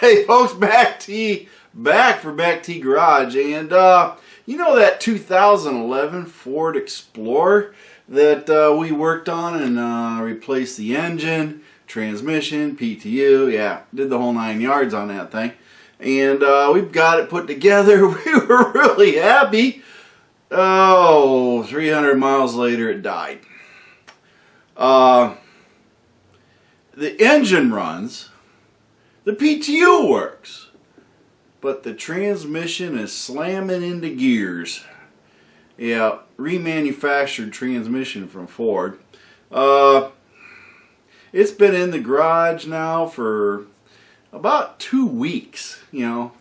Hey folks, MACT back for MACT Garage, and you know that 2011 Ford Explorer that we worked on and replaced the engine, transmission, PTU, yeah, did the whole 9 yards on that thing, and we've got it put together. We were really happy. Oh, 300 miles later it died. The engine runs. The PTU works, but the transmission is slamming into gears. Yeah, remanufactured transmission from Ford. It's been in the garage now for about 2 weeks. You know,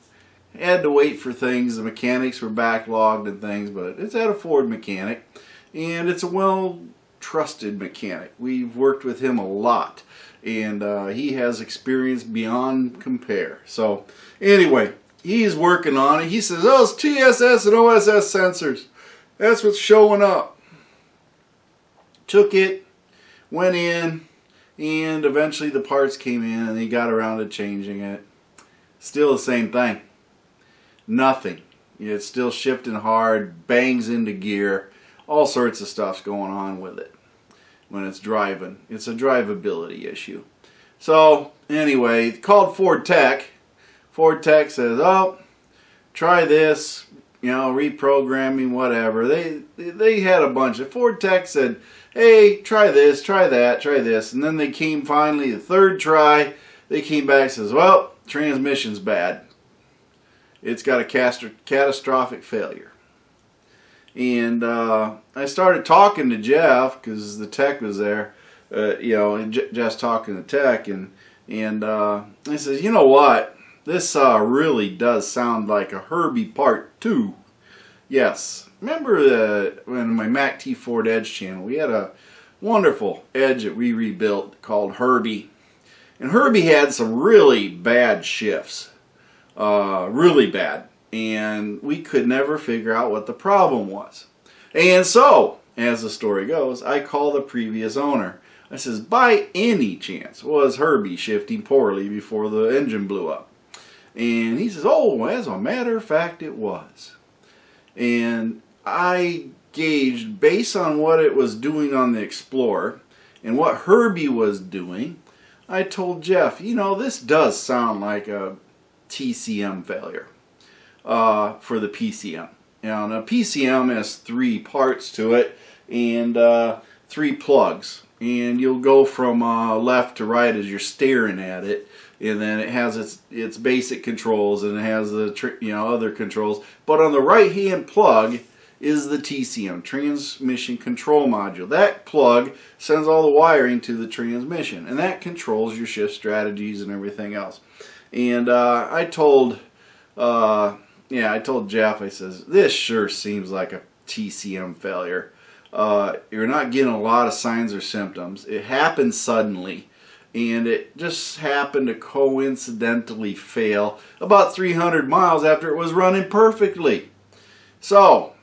had to wait for things. The mechanics were backlogged and things, but it's at a Ford mechanic, and it's a well-trusted mechanic. We've worked with him a lot. And he has experience beyond compare. So anyway, he's working on it. He says, oh, it's TSS and OSS sensors. That's what's showing up. Took it, went in, and eventually the parts came in and he got around to changing it. Still the same thing. Nothing. It's still shifting hard, bangs into gear. All sorts of stuff's going on with it. When it's driving. It's a drivability issue. So anyway, called Ford Tech. Ford Tech says, oh, try this, you know, reprogramming, whatever. They had a bunch of. Ford Tech said, hey, try this, try that, try this. And then they came finally, the third try, they came back and says, well, transmission's bad. It's got a catastrophic failure. And I started talking to Jeff because the tech was there, you know, and just talking to tech, and I says, you know what, this really does sound like a Herbie Part 2. Yes, remember when my MACT Ford Edge channel, we had a wonderful Edge that we rebuilt called Herbie, and Herbie had some really bad shifts, really bad. And we could never figure out what the problem was. And so, as the story goes, I call the previous owner. I says, by any chance was Herbie shifting poorly before the engine blew up? And he says, oh, as a matter of fact, it was. And I gauged, based on what it was doing on the Explorer and what Herbie was doing, I told Jeff, you know, this does sound like a TCM failure. For the PCM. Now, the PCM has 3 parts to it and 3 plugs, and you'll go from left to right as you're staring at it, and then it has its basic controls, and it has the other controls. But on the right hand plug is the TCM, transmission control module. That plug sends all the wiring to the transmission, and that controls your shift strategies and everything else. And I told Jeff, I says, this sure seems like a TCM failure. You're not getting a lot of signs or symptoms. It happened suddenly, and it just happened to coincidentally fail about 300 miles after it was running perfectly. So,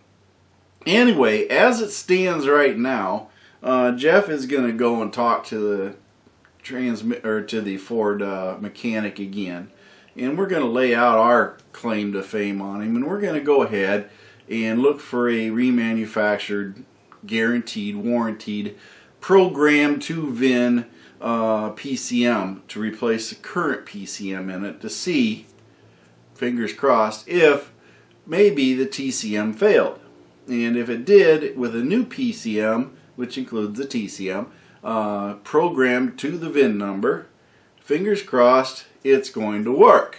anyway, as it stands right now, Jeff is going to go and talk to the Ford mechanic again. And we're going to lay out our claim to fame on him, and we're going to go ahead and look for a remanufactured, guaranteed, warranted, programmed to VIN PCM to replace the current PCM in it to see, fingers crossed, if maybe the TCM failed. And if it did, with a new PCM, which includes the TCM, programmed to the VIN number, fingers crossed, it's going to work.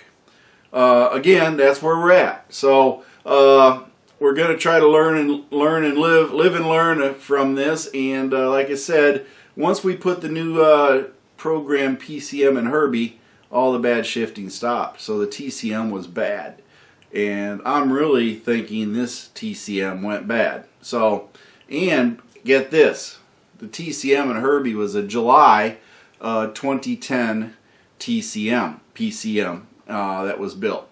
Again, that's where we're at. So we're going to try to learn and live and learn from this. And like I said, once we put the new program PCM in Herbie, all the bad shifting stopped. So the TCM was bad, and I'm really thinking this TCM went bad. So, and get this, the TCM in Herbie was a July 2010 PCM that was built.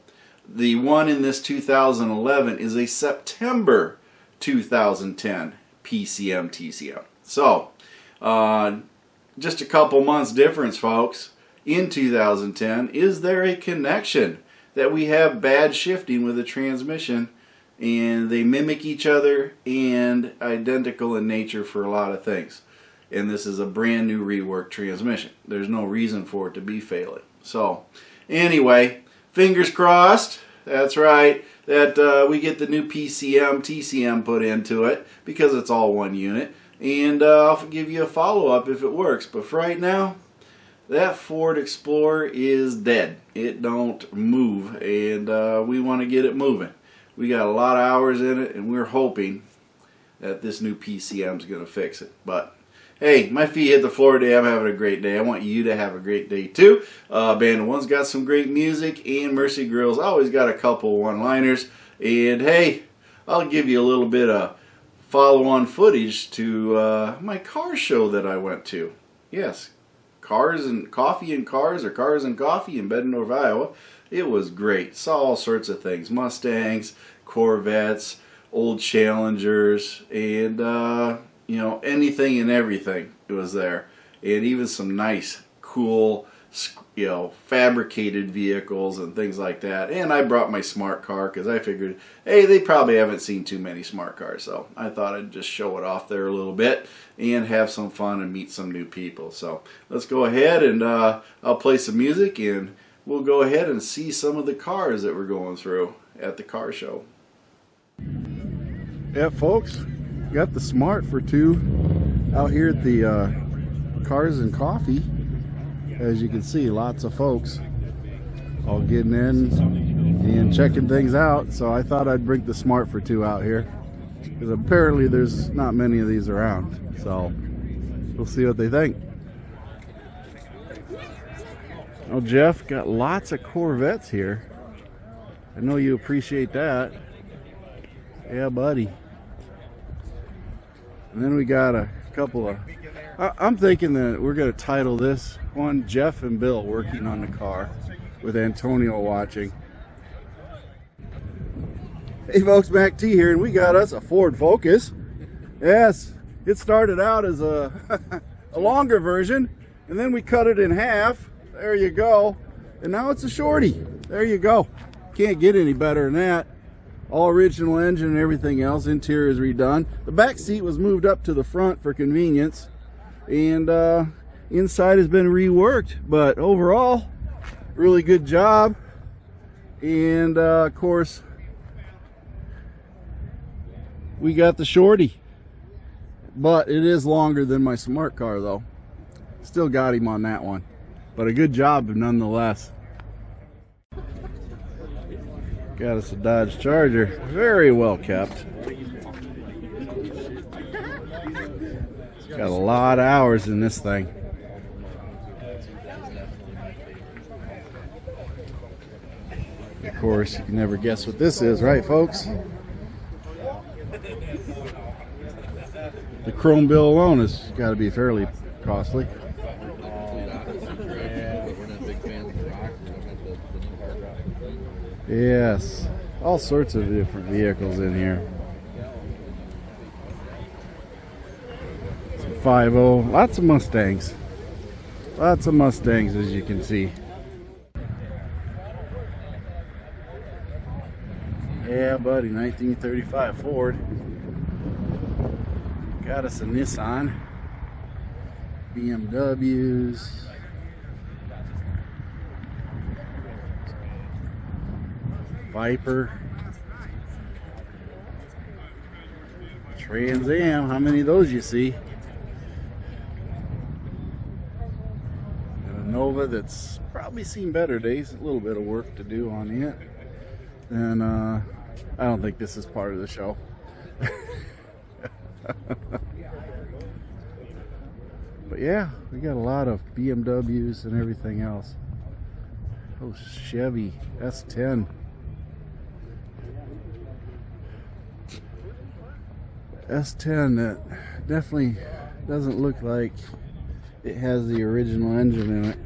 The one in this 2011 is a September 2010 TCM. So just a couple months difference, folks, in 2010. Is there a connection that we have bad shifting with the transmission, and they mimic each other and identical in nature for a lot of things? And this is a brand new reworked transmission. There's no reason for it to be failing. So anyway, fingers crossed, that's right, that we get the new PCM, TCM put into it, because it's all one unit. And I'll give you a follow-up if it works. But for right now, that Ford Explorer is dead. It don't move, and we want to get it moving. We got a lot of hours in it, and we're hoping that this new PCM is going to fix it. But hey, my feet hit the floor today. I'm having a great day. I want you to have a great day too. Band of One's got some great music, and Mercy Grill's always got a couple one-liners. And hey, I'll give you a little bit of follow-on footage to my car show that I went to. Yes, Cars and Coffee and Cars, or Cars and Coffee in Bettendorf, Iowa. It was great. Saw all sorts of things. Mustangs, Corvettes, old Challengers, and you know, anything and everything was there. And even some nice, cool, you know, fabricated vehicles and things like that. And I brought my smart car because I figured, hey, they probably haven't seen too many smart cars, so I thought I'd just show it off there a little bit and have some fun and meet some new people. So let's go ahead, and I'll play some music, and we'll go ahead and see some of the cars that we're going through at the car show. Yeah, folks, got the Smart for 2 out here at the Cars and Coffee. As you can see, lots of folks all getting in and checking things out. So I thought I'd bring the Smart for 2 out here, because apparently there's not many of these around. So we'll see what they think. Oh, Jeff got lots of Corvettes here. I know you appreciate that. Yeah, buddy. And then we got a couple of, I'm thinking that we're going to title this one Jeff and Bill Working on the Car, with Antonio watching. Hey folks, MACT here, and we got us a Ford Focus. Yes, it started out as a, a longer version, and then we cut it in half. There you go. And now it's a shorty. There you go. Can't get any better than that. All original engine and everything else. Interior is redone. The back seat was moved up to the front for convenience, and inside has been reworked, but overall really good job. And of course we got the shorty, but it is longer than my smart car though. Still got him on that one, but a good job nonetheless. Got us a Dodge Charger, very well kept. Got a lot of hours in this thing. Of course, you can never guess what this is, right folks? The chrome bill alone has got to be fairly costly. Yes, all sorts of different vehicles in here. 5.0, lots of Mustangs. Lots of Mustangs, as you can see. Yeah, buddy, 1935 Ford. Got us a Nissan. BMWs. Viper. Trans Am, how many of those you see? And a Nova that's probably seen better days. A little bit of work to do on it. And I don't think this is part of the show. But yeah, we got a lot of BMWs and everything else. Oh, Chevy S10. S10 that definitely doesn't look like it has the original engine in it.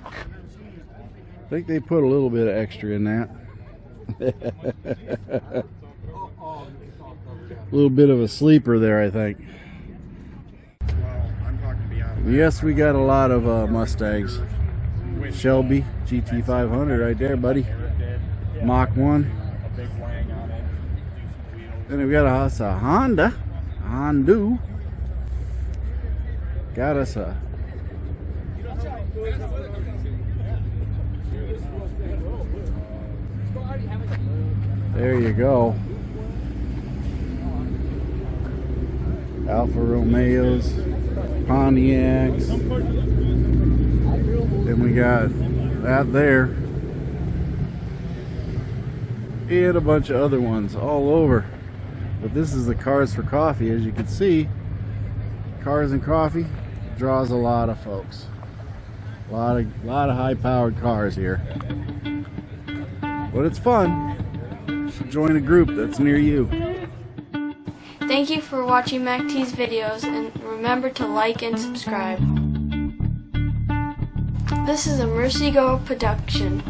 I think they put a little bit of extra in that. A little bit of a sleeper there, I think. Well, I'm talking beyond Yes, we got a lot of Mustangs. Shelby GT500 right there, buddy. Mach 1. Then we got us a Honda. Got us a there you go. Alfa Romeos, Pontiacs. Then we got that there. And a bunch of other ones all over. But this is the Cars for Coffee. As you can see, Cars and Coffee draws a lot of folks. A lot of high-powered cars here. But it's fun. Join a group that's near you. Thank you for watching MACT's videos, and remember to like and subscribe. This is a Mercy Go production.